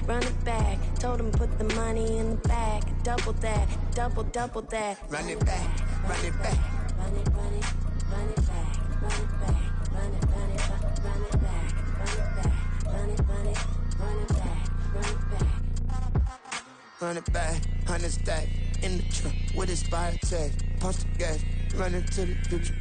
run it back. Told him put the money in the bag. Double that, double that. Run it back, run it back. Run it back, run it back, run it back, run it back, run it back, run it back, run it back. Run it back, 100 stack in the truck with his fire tag. Punch the gas, run into the future.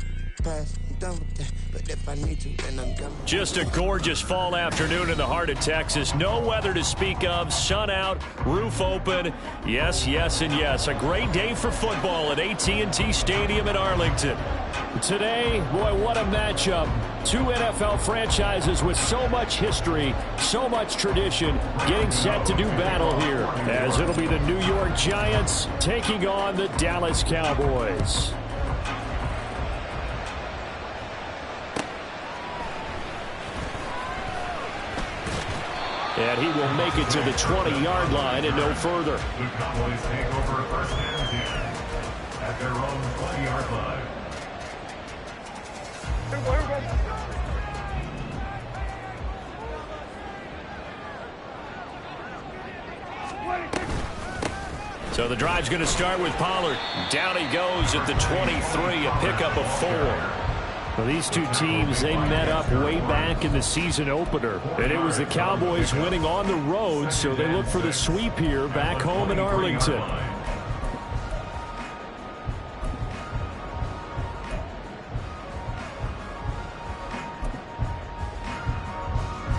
Past, I'm done with that, but if I need to, then I'm done. Just a gorgeous fall afternoon in the heart of Texas. No weather to speak of, sun out, roof open. Yes, yes, and yes. A great day for football at AT&T Stadium in Arlington. Today, boy, what a matchup. Two NFL franchises with so much history, so much tradition, getting set to do battle here, as it'll be the New York Giants taking on the Dallas Cowboys. And he will make it to the 20-yard line and no further. The Cowboys take over first and 10 at their own 20-yard line. So the drive's going to start with Pollard. Down he goes at the 23, a pickup of 4. Well, these two teams, they met up way back in the season opener. And it was the Cowboys winning on the road, so they look for the sweep here back home in Arlington.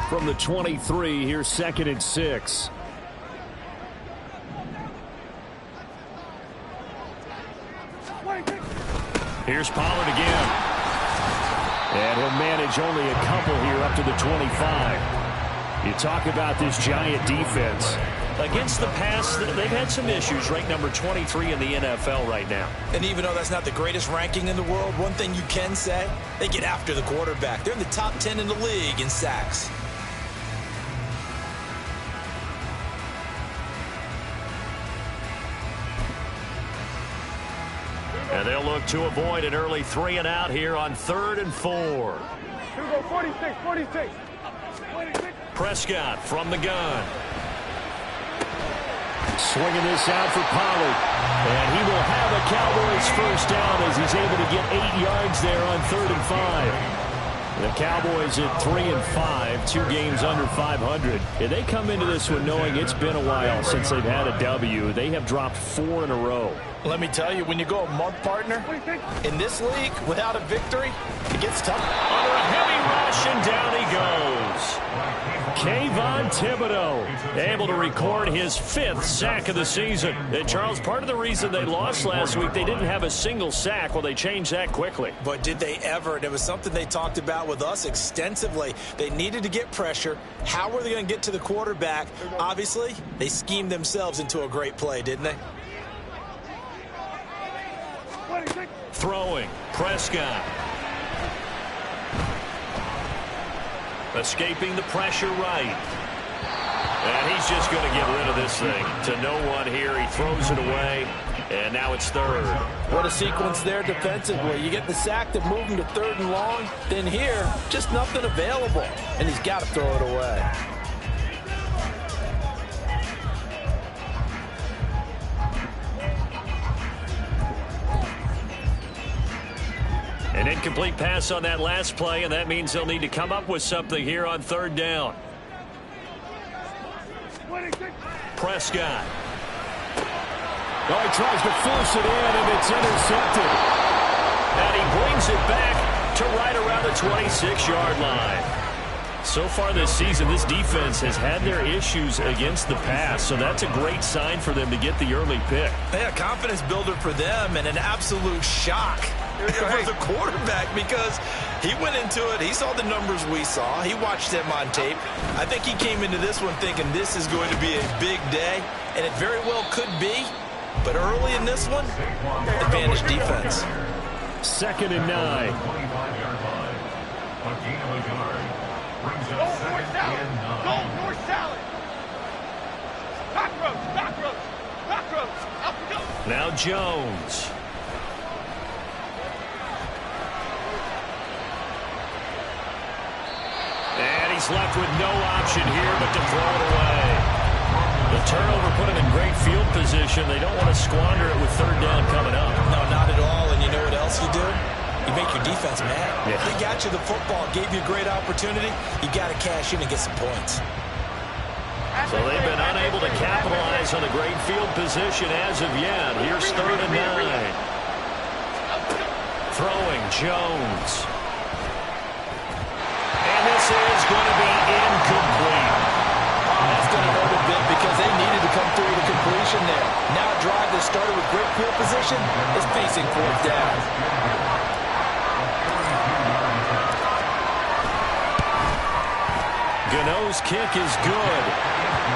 From the 23, here's 2nd and 6. Here's Pollard again. And he'll manage only a couple here up to the 25. You talk about this Giant defense. Against the pass, they've had some issues. Ranked number 23 in the NFL right now. And even though that's not the greatest ranking in the world, one thing you can say, they get after the quarterback. They're in the top 10 in the league in sacks. And they'll look to avoid an early 3 and out here on 3rd and 4. 46. Prescott from the gun. Swinging this out for Pollard. And he will have a Cowboys first down as he's able to get 8 yards there on 3rd and 5. The Cowboys at 3 and 5, 2 games under 500. And they come into this one knowing it's been a while since they've had a W. They have dropped 4 in a row. Let me tell you, when you go a month, partner, in this league, without a victory, it gets tough. Under a heavy rush, and down he goes. Kayvon Thibodeau able to record his 5th sack of the season. And Charles, part of the reason they lost last week, they didn't have a single sack. Well, they changed that quickly. But did they ever? And it was something they talked about with us extensively. They needed to get pressure. How were they going to get to the quarterback? Obviously, they schemed themselves into a great play, didn't they? Throwing, Prescott. Escaping the pressure right. And he's just going to get rid of this thing to no one here. He throws it away, and now it's 3rd. What a sequence there defensively. You get the sack to move him to 3rd and long. Then here, just nothing available, and he's got to throw it away. An incomplete pass on that last play, and that means they'll need to come up with something here on 3rd down. Prescott. Oh, he tries to force it in, and it's intercepted. And he brings it back to right around the 26-yard line. So far this season, this defense has had their issues against the pass, so that's a great sign for them to get the early pick. Yeah, confidence builder for them, and an absolute shock for the quarterback because he went into it. He saw the numbers we saw. He watched them on tape. I think he came into this one thinking this is going to be a big day, and it very well could be. But early in this one, advantage defense. 2nd and 9. North salad. Cockroach. Up we go. Now Jones. And he's left with no option here but to throw it away. The turnover put them in great field position. They don't want to squander it with third down coming up. No, not at all. And you know what else you do? You make your defense mad. Yeah. They got you the football, gave you a great opportunity. You got to cash in and get some points. So they've been unable to capitalize on the great field position as of yet. Here's 3rd and 9. Throwing Jones. And this is going to be incomplete. That's going to hurt a bit because they needed to come through with a completion there. Now a drive that started with great field position is facing 4th down. Gano's kick is good.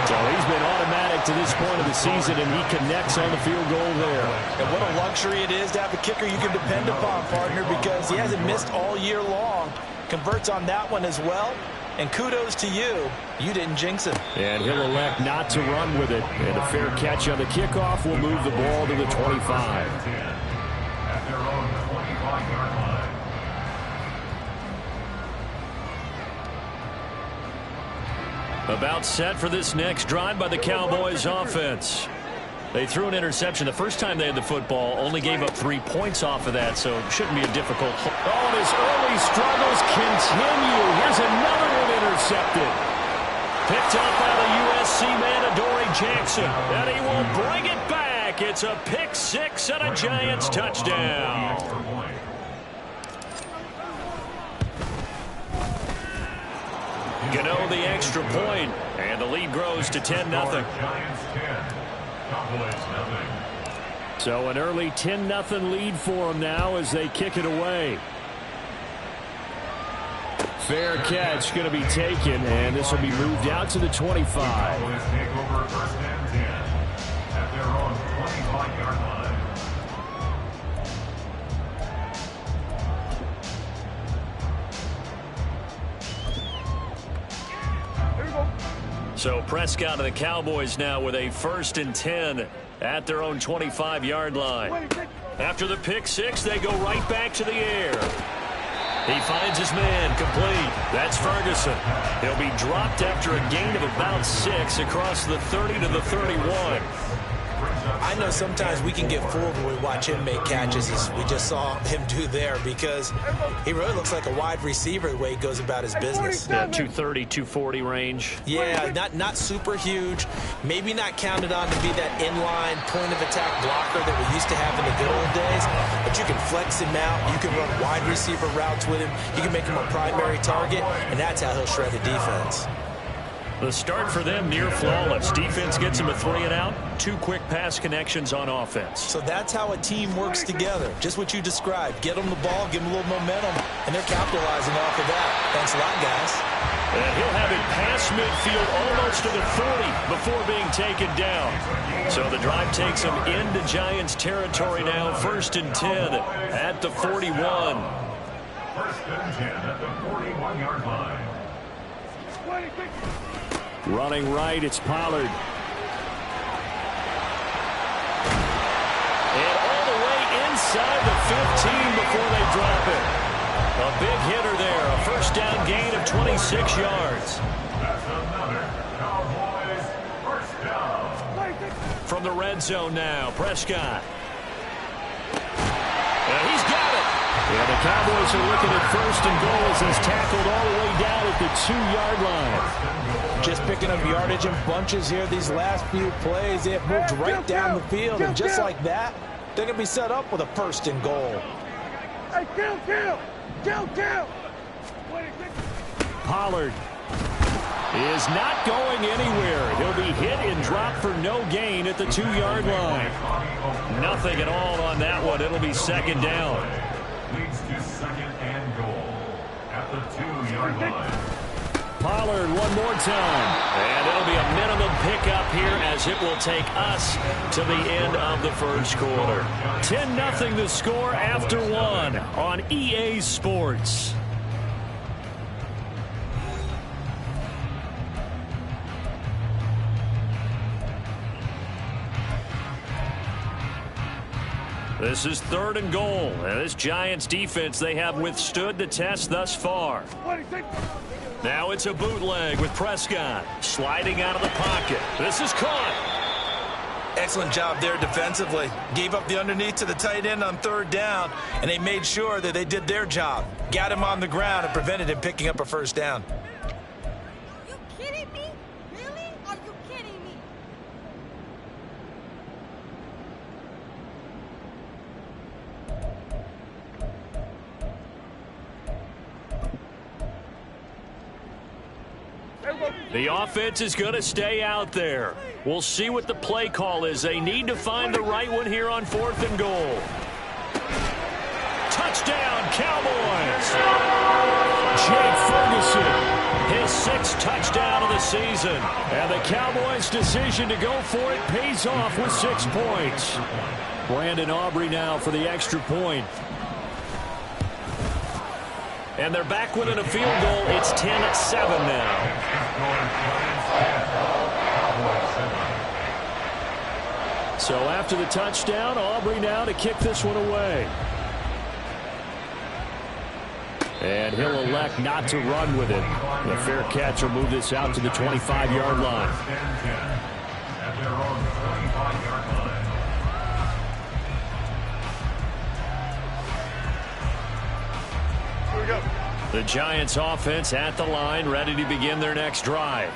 So he's been automatic to this point of the season, and he connects on the field goal there. And what a luxury it is to have a kicker you can depend upon, partner, because he hasn't missed all year long. Converts on that one as well. And kudos to you. You didn't jinx him. And he'll elect not to run with it. And a fair catch on the kickoff will move the ball to the 25. At their own 25-yard line. About set for this next drive by the Cowboys offense. They threw an interception the first time they had the football, only gave up 3 points off of that, so it shouldn't be a difficult. Oh, and his early struggles continue. Here's another one intercepted. Picked up by the USC man, Adoree Jackson, and he will bring it back. It's a pick 6 and a Giants touchdown. Gano the extra point, and the lead grows to 10-0. Giants 10, Cowboys 0. So an early 10-0 lead for them now as they kick it away. Fair catch going to be taken, and this will be moved out to the 25. Cowboys take over 1st and 10 at their own 25-yard line. So Prescott and the Cowboys now with a 1st and 10 at their own 25-yard line. After the pick 6, they go right back to the air. He finds his man complete. That's Ferguson. He'll be dropped after a gain of about 6 across the 30 to the 31. I know sometimes we can get fooled when we watch him make catches, as we just saw him do there, because he really looks like a wide receiver the way he goes about his business. Yeah, 230, 240 range. Yeah, not super huge. Maybe not counted on to be that inline point-of-attack blocker that we used to have in the good old days, but you can flex him out. You can run wide receiver routes with him. You can make him a primary target, and that's how he'll shred a defense. The start for them near flawless. Defense gets him a 3 and out. 2 quick pass connections on offense. So that's how a team works together. Just what you described. Get them the ball, give them a little momentum, and they're capitalizing off of that. Thanks a lot, guys. And he'll have it past midfield almost to the 40 before being taken down. So the drive takes him into Giants territory now. 1st and 10 at the 41. 1st and 10 at the 41-yard line. Running right, it's Pollard. And all the way inside the 15 before they drop it. A big hitter there. A 1st down gain of 26 yards. That's another Cowboys 1st down. From the red zone now, Prescott. And he's got it. Yeah, the Cowboys are looking at 1st and goal as he's tackled all the way down at the 2-yard line. Just picking up yardage in bunches here these last few plays. They have moved right down the field, and just like that, they're going to be set up with a 1st and goal. Hey, kill! Pollard is not going anywhere. He'll be hit and dropped for no gain at the 2-yard line. Nothing at all on that one. It'll be 2nd down. Leads to 2nd and goal at the 2-yard line. Pollard one more time. And it'll be a minimum pickup here as it will take us to the end of the 1st quarter. 10-0 the score after 1 on EA Sports. This is 3rd and goal. And this Giants defense, they have withstood the test thus far. Now it's a bootleg with Prescott sliding out of the pocket. This is caught. Excellent job there defensively. Gave up the underneath to the tight end on 3rd down, and they made sure that they did their job. Got him on the ground and prevented him picking up a 1st down. You kidding me? Really? Are you kidding me? The offense is going to stay out there. We'll see what the play call is. They need to find the right one here on 4th and goal. Touchdown, Cowboys! Jake Ferguson, his 6th touchdown of the season. And the Cowboys' decision to go for it pays off with 6 points. Brandon Aubrey now for the extra point. And they're back within a field goal. It's 10-7 now. So after the touchdown, Aubrey now to kick this one away. And he'll elect not to run with it. The fair catch will move this out to the 25-yard line. At their own 25-yard line. The Giants offense at the line, ready to begin their next drive.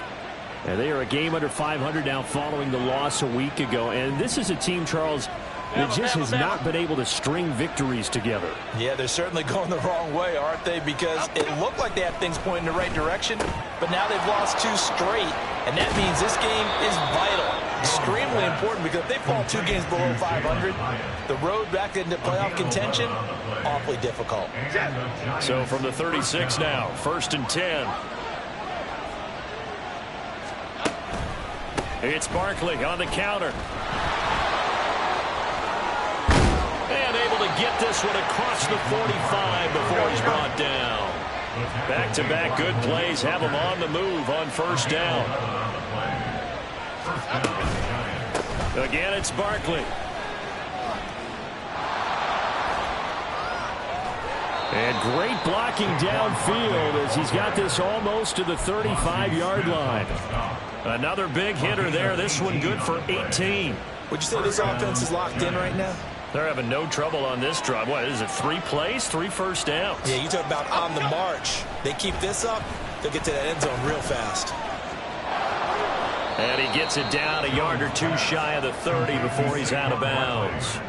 And they are a game under 500 now following the loss a week ago. And this is a team, Charles, that just has not been able to string victories together. Yeah, they're certainly going the wrong way, aren't they? Because it looked like they had things pointing in the right direction, but now they've lost 2 straight. And that means this game is vital. Extremely important, because if they fall 2 games below 500, the road back into playoff contention, awfully difficult. So from the 36 now, 1st and 10. It's Barkley on the counter. And able to get this one across the 45 before he's brought down. Back-to-back good plays have him on the move on 1st down. Again, it's Barkley. And great blocking downfield as he's got this almost to the 35-yard line. Another big hitter there. This one good for 18. Would you say this offense is locked in right now? They're having no trouble on this drive. What is it, 3 plays, 3 first downs? Yeah, you talk about on the march. They keep this up, they'll get to that end zone real fast. And he gets it down a yard or 2 shy of the 30 before he's out of bounds.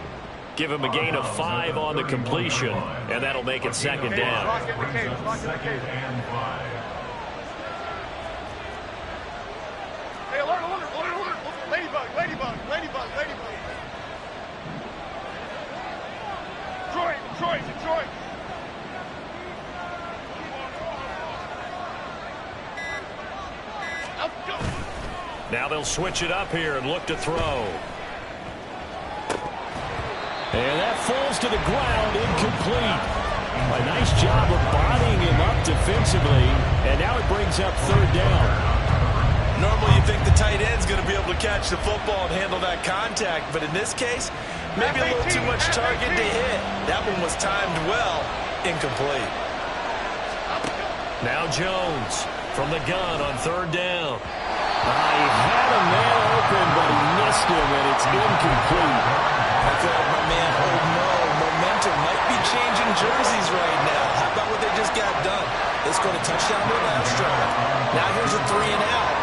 Give him a gain of 5 on the completion, and that'll make it 2nd down. Hey, alert. Ladybug. Detroit. Now they'll switch it up here and look to throw. And that falls to the ground, incomplete. A nice job of bodying him up defensively, and now it brings up 3rd down. Normally you think the tight end's going to be able to catch the football and handle that contact, but in this case, maybe a little too much target to hit. That one was timed well, incomplete. Now Jones from the gun on 3rd down. He had a man open, but he missed him, and it's incomplete. I feel like my man, oh no, momentum might be changing jerseys right now. How about what they just got done? They scored a touchdown to the last drive. Now here's a 3 and out.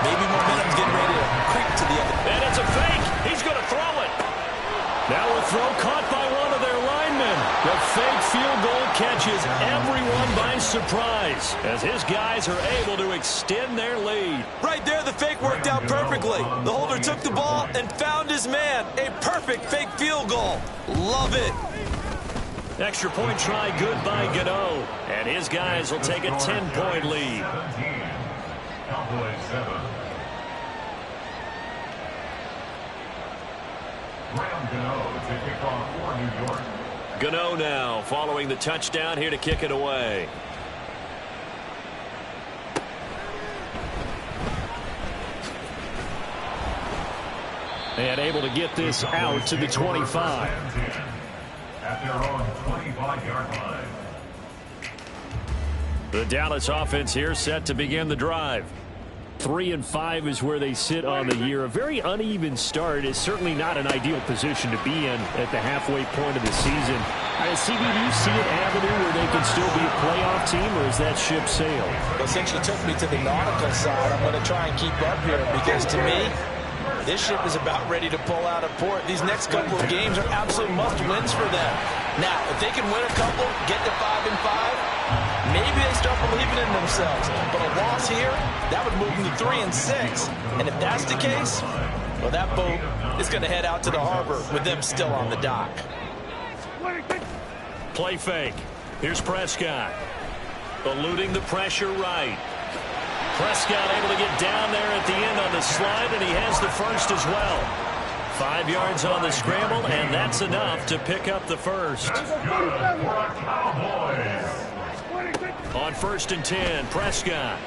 Maybe momentum's getting ready to creep to the other. And it's a fake. He's going to throw it. Now a throw caught by one of their linemen. The fake field goal catches everyone by surprise as his guys are able to extend their lead. Right there, the fake worked out perfectly. The holder took the ball and found his man. A perfect fake field goal. Love it. Extra point try good by Gano. And his guys will take a 10-point lead. 17. Cowboys 7. Graham Gano to kick off for New York. Gano now following the touchdown here to kick it away. And able to get this out to the 25. At their own 25-yard line. The Dallas offense here set to begin the drive. 3-5 is where they sit on the year. A very uneven start is certainly not an ideal position to be in at the halfway point of the season. CB, do you see an avenue where they can still be a playoff team, or is that ship sailed? Well, since you took me to the nautical side, I'm going to try and keep up here because to me, this ship is about ready to pull out of port. These next couple of games are absolute must-wins for them. Now, if they can win a couple, get to 5-5, maybe they start believing in themselves. But a loss here, that would move them to 3-6. And if that's the case, well, that boat is going to head out to the harbor with them still on the dock. Play fake. Here's Prescott. Eluding the pressure right. Prescott able to get down there at the end on the slide, and he has the first as well. 5 yards on the scramble, and that's enough to pick up the first. On 1st and 10, Prescott.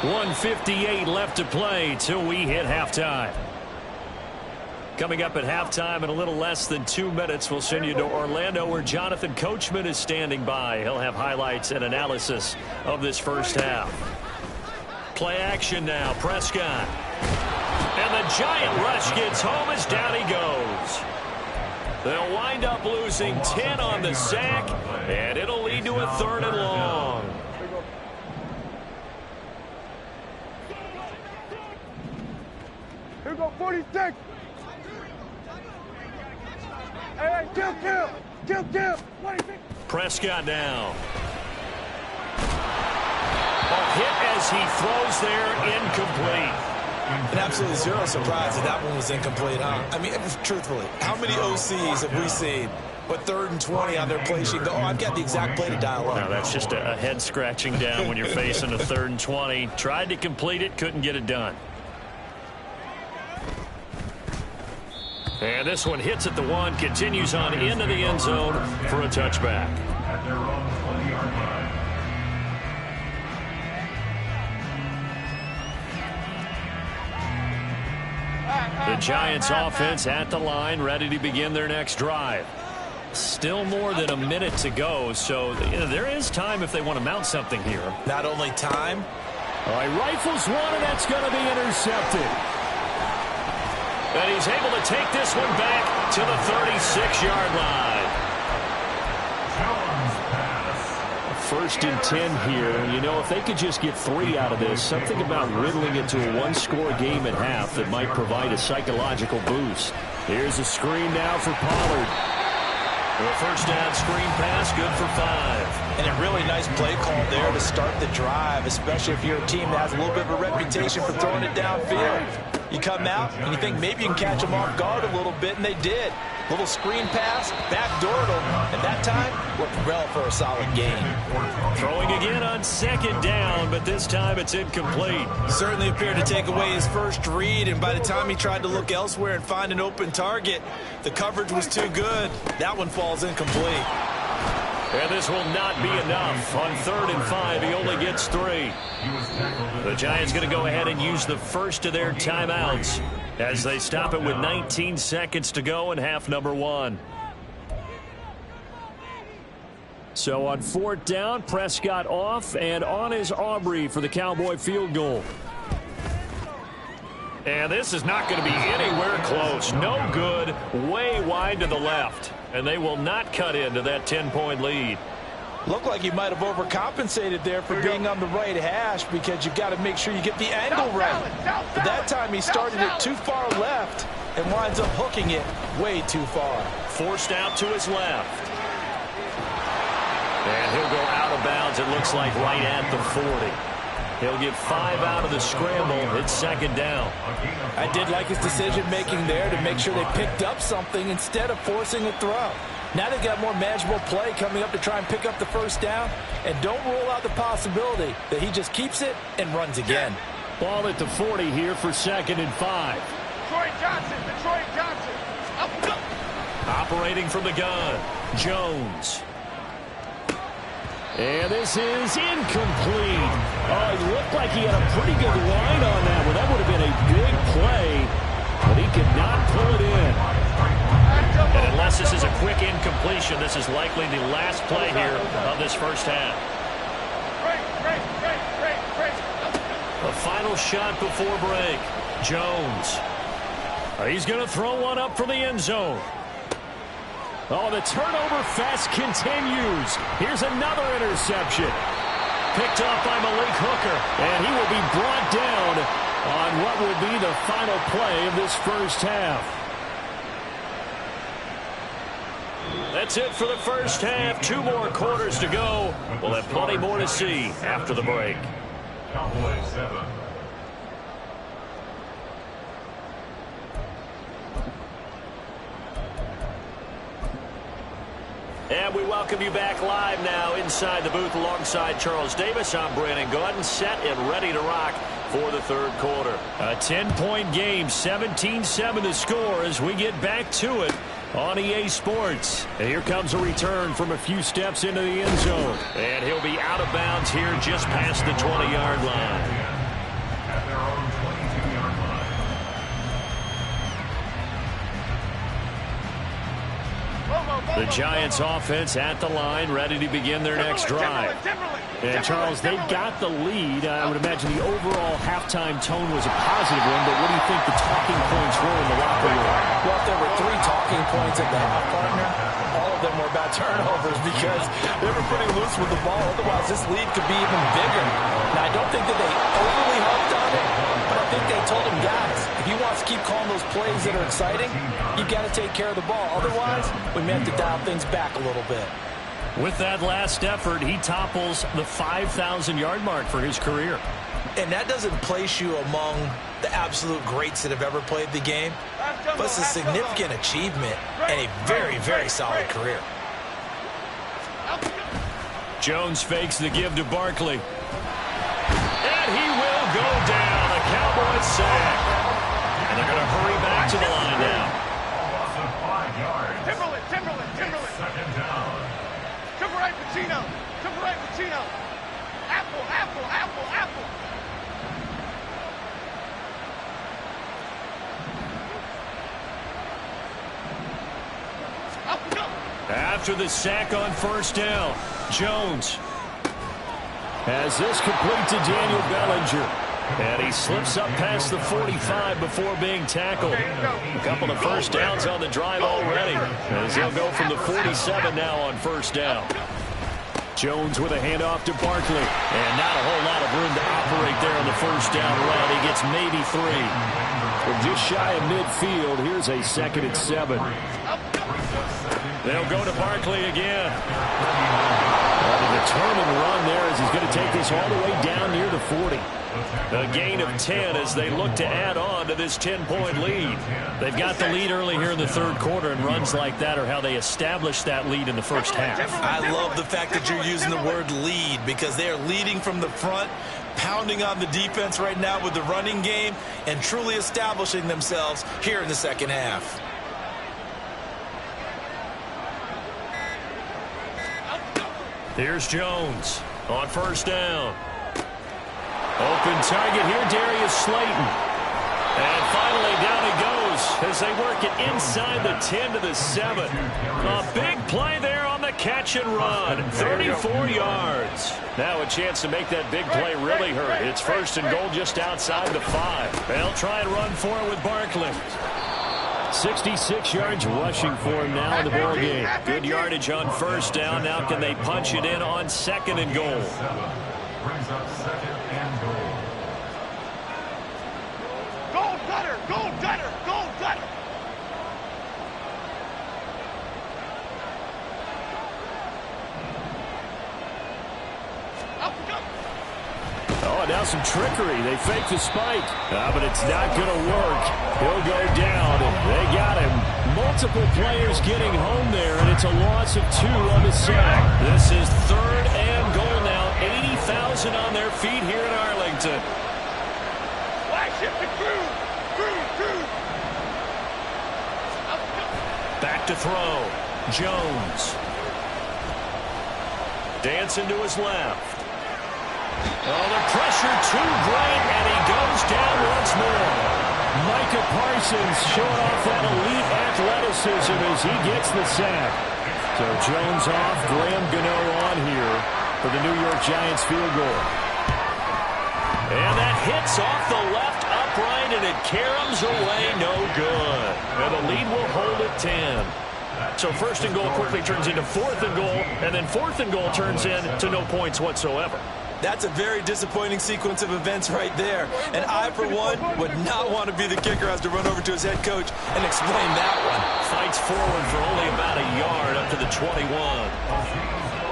1:58 left to play till we hit halftime. Coming up at halftime in a little less than 2 minutes, we'll send you to Orlando where Jonathan Coachman is standing by. He'll have highlights and analysis of this first half. Play action now, Prescott. And the giant rush gets home as down he goes. They'll wind up losing 10 on the sack, and it'll lead to a 3rd and long. Here we go, 46. Hey, kill. Prescott now. A hit as he throws there, incomplete. And absolutely zero surprise that one was incomplete, huh? I mean, truthfully, how many OCs have we seen with 3rd and 20 on their play sheet? Oh, I've got the exact play to dial up. No, that's just a head scratching down when you're facing a 3rd and 20. Tried to complete it, couldn't get it done. And this one hits at the 1, continues on into the end zone for a touchback. At their own 20-yard line. The Giants offense at the line, ready to begin their next drive. Still more than a minute to go, so there is time if they want to mount something here. Not only time. All right, rifles one, and that's going to be intercepted. And he's able to take this one back to the 36-yard line. 1st and 10 here. You know, if they could just get 3 out of this, something about whittling it to a 1-score game at half that might provide a psychological boost. Here's a screen now for Pollard. A 1st down screen pass, good for 5. And a really nice play call there to start the drive, especially if you're a team that has a little bit of a reputation for throwing it downfield. You come out and you think maybe you can catch them off guard a little bit, and they did. Little screen pass, backdoored them, and that time worked well for a solid gain. Throwing again on 2nd down, but this time it's incomplete. Certainly appeared to take away his first read, and by the time he tried to look elsewhere and find an open target, the coverage was too good. That one falls incomplete. And this will not be enough. On 3rd and 5, he only gets 3. The Giants going to go ahead and use the first of their timeouts as they stop it with 19 seconds to go in half number 1. So on 4th down, Prescott off, and on is Aubrey for the Cowboy field goal. And this is not going to be anywhere close. No good, way wide to the left. And they will not cut into that 10-point lead. Looked like he might have overcompensated there for being on the right hash because you've got to make sure you get the angle right. But that time he started it too far left and winds up hooking it way too far. Forced out to his left. And he'll go out of bounds, it looks like, right at the 40. He'll get 5 out of the scramble. It's 2nd down. I did like his decision-making there to make sure they picked up something instead of forcing a throw. Now they've got more manageable play coming up to try and pick up the 1st down. And don't rule out the possibility that he just keeps it and runs again. Ball at the 40 here for 2nd and 5. Detroit Johnson. Up, up. Operating from the gun, Jones. And this is incomplete. Oh, it looked like he had a pretty good line on that one. That would have been a big play, but he could not pull it in. And unless this is a quick incompletion, this is likely the last play here of this first half. final shot before break. Jones. He's going to throw one up from the end zone. Oh, the turnover fest continues. Here's another interception. Picked off by Malik Hooker, and he will be brought down on what will be the final play of this first half. That's it for the first half. 2 more quarters to go. We'll have plenty more to see after the break. Cowboys 7. And we welcome you back live now inside the booth alongside Charles Davis. I'm Brandon Gordon, set and ready to rock for the third quarter. A 10-point game, 17-7 the score as we get back to it on EA Sports. And here comes a return from a few steps into the end zone. And he'll be out of bounds here just past the 20-yard line. At their own 22-yard line. The Giants offense at the line, ready to begin their next drive. And Charles, they've got the lead. I would imagine the overall halftime tone was a positive one, but what do you think the talking points were in the locker room? Well, if there were 3 talking points at the half, partner, all of them were about turnovers because they were pretty loose with the ball. Otherwise, this lead could be even bigger. Now, I don't think that they overly harped on it, but I think they told him, guys, if he wants to keep calling those plays that are exciting, you've got to take care of the ball. Otherwise, we may have to dial things back a little bit. With that last effort, he topples the 5,000-yard mark for his career. And that doesn't place you among the absolute greats that have ever played the game, but it's a significant achievement and a very, very solid career. Jones fakes the give to Barkley. And he will go down. A Cowboys sack. And they're going to hurry back to the line now. Loss of 5 yards. Timberland. Second down. Cover right, Pacino. Apple. After the sack on first down, Jones has this complete to Daniel Bellinger. And he slips up past the 45 before being tackled. A couple of first downs on the drive already, as he'll go from the 47 now on first down. Jones with a handoff to Barkley. And not a whole lot of room to operate there on the first down run. He gets maybe 3. From just shy of midfield, here's a 2nd and 7. They'll go to Barkley again. A determined run there as he's going to take this all the way down near the 40. A gain of 10 as they look to add on to this 10-point lead. They've got the lead early here in the third quarter, and runs like that are how they establish that lead in the first half. I love the fact that you're using the word lead because they are leading from the front, pounding on the defense right now with the running game, and truly establishing themselves here in the second half. Here's Jones on first down. Open target here, Darius Slayton. And finally down he goes as they work it inside the 10 to the 7. A big play there on the catch and run. 34 yards. Now a chance to make that big play really hurt. It's first and goal just outside the 5. They'll try and run for it with Barkley. 66 yards rushing for him now in the ball game. Good yardage on first down. Now can they punch it in on 2nd and goal? Brings up 2nd and goal. Gold gutter. Oh, now some trickery. They fake the spike. But it's not going to work. He'll go down. They got him. Multiple players getting home there, and it's a loss of 2 on the sack. This is 3rd and goal now. 80,000 on their feet here in Arlington. Flash it to Cruz. Back to throw. Jones. Dancing to his left. Oh, the pressure too great, and he goes down once more. Micah Parsons showing off that elite athleticism as he gets the sack. So Jones off, Graham Gano on here for the New York Giants field goal. And that hits off the left upright, and it caroms away, no good. And the lead will hold at 10. So first and goal quickly turns into fourth and goal, and then fourth and goal turns into no points whatsoever. That's a very disappointing sequence of events right there. And I, for one, would not want to be the kicker who has to run over to his head coach and explain that one. Fights forward for only about a yard up to the 21.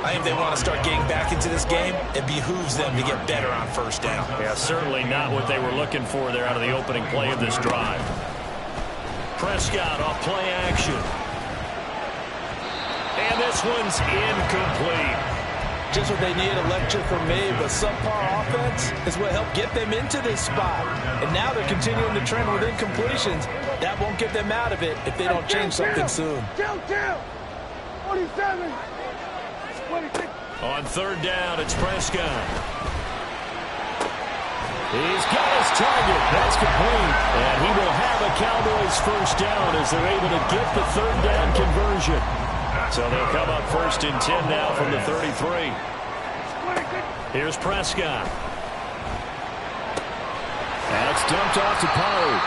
I think they want to start getting back into this game. It behooves them to get better on first down. Yeah, certainly not what they were looking for there out of the opening play of this drive. Prescott off play action. And this one's incomplete. Just what they need, a lecture from me, but subpar offense is what helped get them into this spot. And now they're continuing to trend with incompletions. That won't get them out of it if they don't change something soon. 47. On third down, it's Prescott. He's got his target. That's complete. And he will have a Cowboys first down as they're able to get the third down conversion. So they'll come up first and 10 now from the 33. Here's Prescott. That's dumped off to Pollard.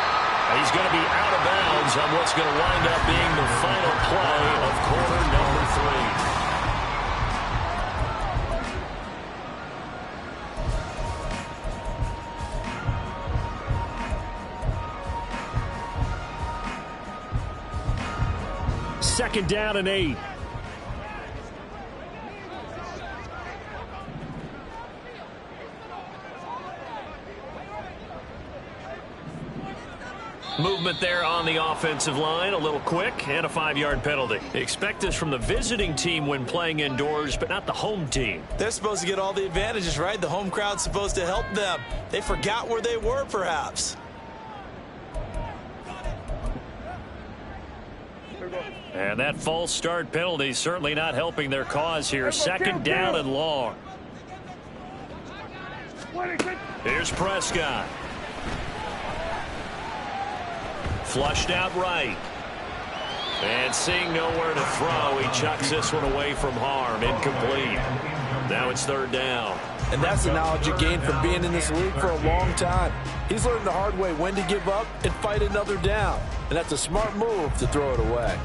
He's going to be out of bounds on what's going to wind up being the final play of quarter number 3. Second down and 8. Movement there on the offensive line, a little quick, and a 5-yard penalty. Expect this from the visiting team when playing indoors, but not the home team. They're supposed to get all the advantages, right? The home crowd's supposed to help them. They forgot where they were, perhaps. And that false start penalty certainly not helping their cause here. Second down and long. Here's Prescott. Flushed out right. And seeing nowhere to throw, he chucks this one away from harm. Incomplete. Now it's third down. And that's the knowledge you gain from being in this league for a long time. He's learned the hard way when to give up and fight another down. And that's a smart move to throw it away.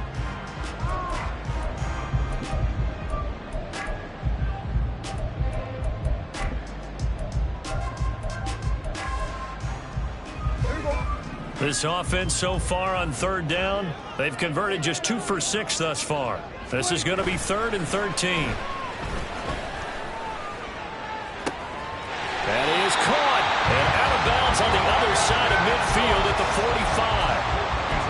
This offense so far on third down, they've converted just 2 for 6 thus far. This is going to be 3rd and 13. That is caught and out of bounds on the other side of midfield at the 45.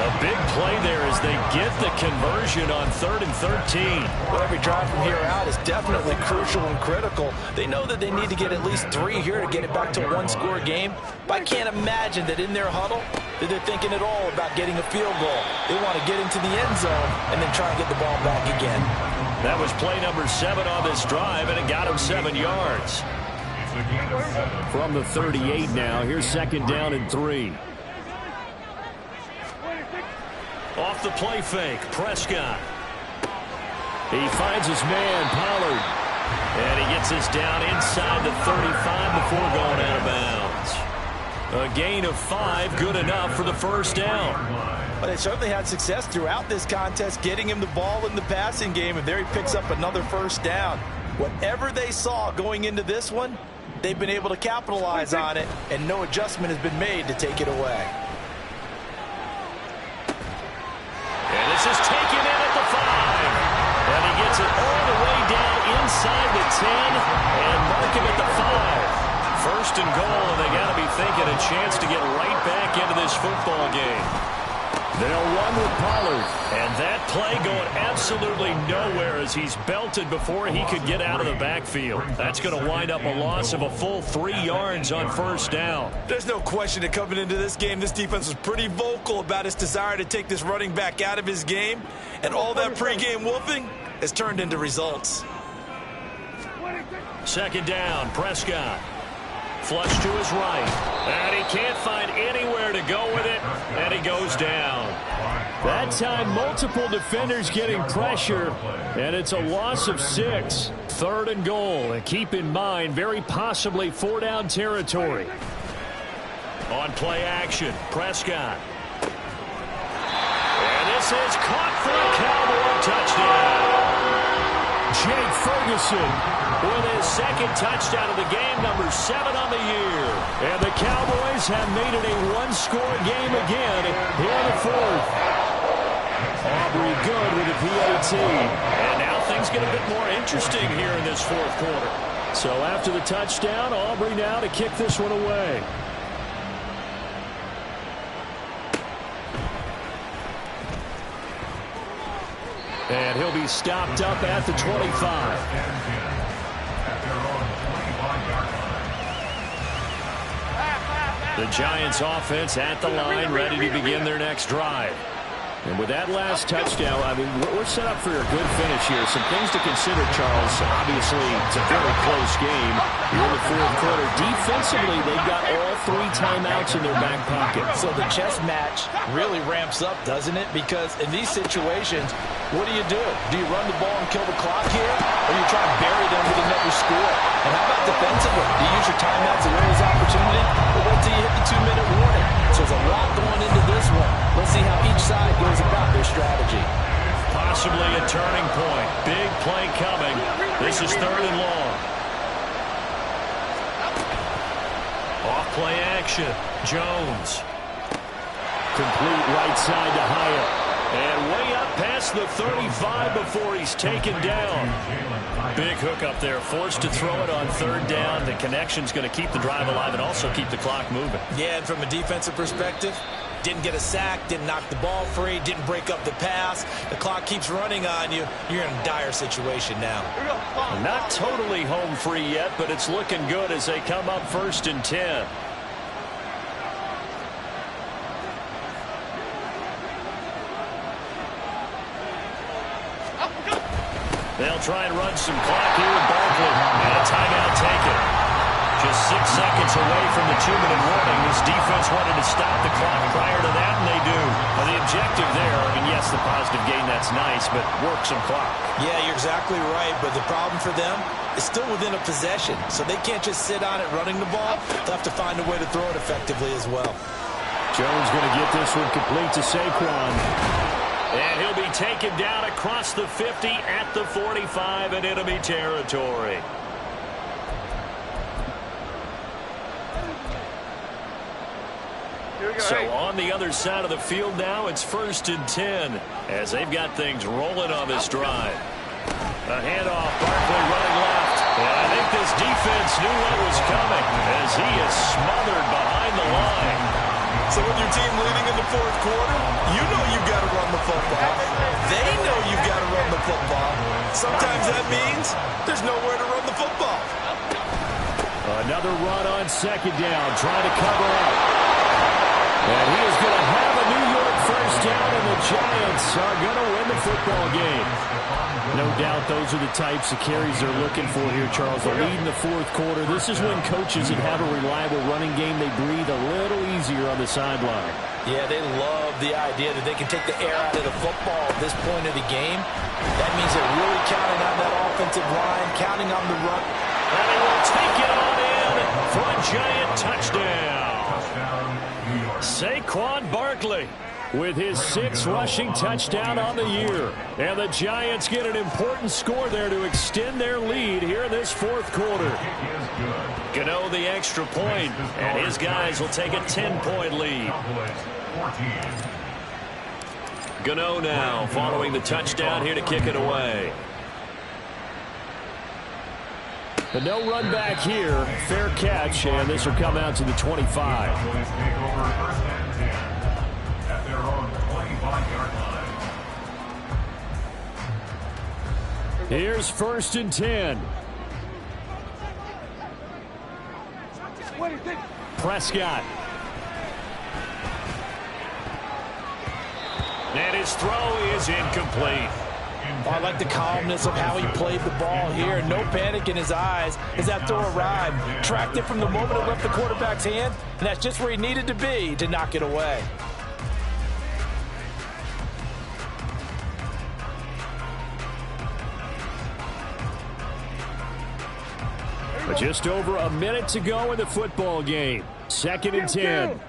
A big play there as they get the conversion on 3rd and 13. Well, every drive from here out is definitely crucial and critical. They know that they need to get at least 3 here to get it back to a 1-score game. But I can't imagine that in their huddle that they're thinking at all about getting a field goal. They want to get into the end zone and then try and get the ball back again. That was play number 7 on this drive, and it got him 7 yards. From the 38 now, here's second down and 3. Off the play fake, Prescott. He finds his man, Pollard. And he gets this down inside the 35 before going out of bounds. A gain of 5, good enough for the first down. But they certainly had success throughout this contest, getting him the ball in the passing game, and there he picks up another first down. Whatever they saw going into this one, they've been able to capitalize on it, and no adjustment has been made to take it away. And this is taken in at the 5. And he gets it all the way down inside the 10 and mark him at the 5. First and goal, and they got to be thinking a chance to get right back into this football game. They'll run with Pollard. And that play going absolutely nowhere as he's belted before he could get out of the backfield. That's going to wind up a loss of a full 3 yards on first down. There's no question that coming into this game, this defense was pretty vocal about its desire to take this running back out of his game. And all that pregame wolfing has turned into results. Second down, Prescott. Flush to his right. And he can't find anywhere to go with it. And he goes down. That time, multiple defenders getting pressure. And it's a loss of 6. 3rd and goal. And keep in mind, very possibly 4-down territory. On play action, Prescott. And this is caught for a Cowboy touchdown. Jake Ferguson with his 2nd touchdown of the game, number 7 on the year. And the Cowboys have made it a 1-score game again here in the 4th. Aubrey good with a PAT. And now things get a bit more interesting here in this 4th quarter. So after the touchdown, Aubrey now to kick this one away. And he'll be stopped up at the 25. The Giants offense at the line, ready to begin their next drive. And with that last touchdown, I mean, we're set up for a good finish here. Some things to consider, Charles. Obviously, it's a very close game. You're in the 4th quarter. Defensively, they've got all 3 timeouts in their back pocket. So the chess match really ramps up, doesn't it? Because in these situations, what do? Do you run the ball and kill the clock here? Or you try to bury them with another score? And how about defensively? Do you use your timeouts at earliest opportunity? Or wait till you hit the 2-minute warning? So there's a lot going into this one. Let's see how each side goes about their strategy. Possibly a turning point. Big play coming. This is 3rd and long. Off play action. Jones. Complete right side to Hyatt. And way up past the 35 before he's taken down. Big hook up there. Forced to throw it on 3rd down. The connection's going to keep the drive alive and also keep the clock moving. Yeah, and from a defensive perspective, didn't get a sack, didn't knock the ball free, didn't break up the pass. The clock keeps running on you. You're in a dire situation now. Not totally home free yet, but it's looking good as they come up 1st and 10. They'll try and run some clock here with Barkley. And a timeout taken. Just 6 seconds away from the 2-minute warning. This defense wanted to stop the clock prior to that, and they do. Well, the objective there, I mean, yes, the positive gain, that's nice, but work some clock. Yeah, you're exactly right, but the problem for them is still within a possession, so they can't just sit on it running the ball. They'll have to find a way to throw it effectively as well. Jones going to get this one complete to Saquon. And he'll be taken down across the 50 at the 45 in enemy territory. So on the other side of the field now, it's 1st and 10 as they've got things rolling on this drive. A handoff, Barkley running left. And I think this defense knew what was coming as he is smothered behind the line. So with your team leading in the 4th quarter, you know you've got to run the football. They know you've got to run the football. Sometimes that means there's nowhere to run the football. Another run on 2nd down, trying to cover up. And he is going to have a New York 1st down, and the Giants are going to win the football game. No doubt those are the types of carries they're looking for here, Charles. The lead in the 4th quarter. This is when coaches that have a reliable running game, they breathe a little easier on the sideline. Yeah, they love the idea that they can take the air out of the football at this point of the game. That means they're really counting on that offensive line, counting on the run. And they will take it on in for a Giant touchdown. Saquon Barkley with his 6th rushing touchdown on the year. And the Giants get an important score there to extend their lead here in this 4th quarter. Gano the extra point, and his guys will take a 10-point lead. Gano now following the touchdown here to kick it away. But no run back here. Fair catch, and this will come out to the 25. Here's 1st and 10. Prescott. And his throw is incomplete. I like the calmness of how he played the ball here. No panic in his eyes as that throw arrived. Tracked it from the moment it left the quarterback's hand, and that's just where he needed to be to knock it away. Just over a minute to go in the football game. 2nd and 10.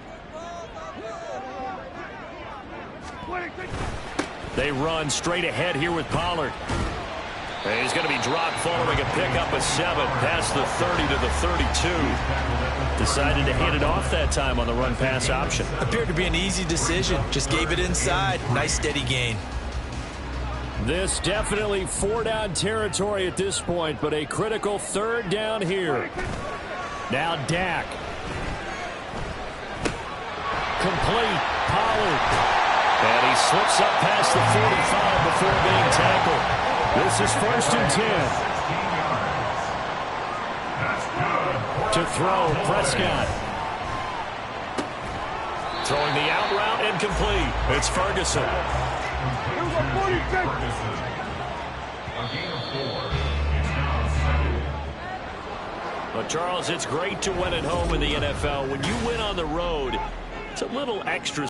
They run straight ahead here with Pollard. And he's going to be dropped following a pickup of 7 past the 30 to the 32. Decided to hand it off that time on the run-pass option. Appeared to be an easy decision. Just gave it inside. Nice steady gain. This definitely 4-down territory at this point, but a critical 3rd down here. Now Dak. Complete. Pollard. And he slips up past the 45 before being tackled. This is 1st and 10. To throw, Prescott. Throwing the out route, incomplete. It's Ferguson. Well, Charles, it's great to win at home in the NFL. When you win on the road, it's a little extra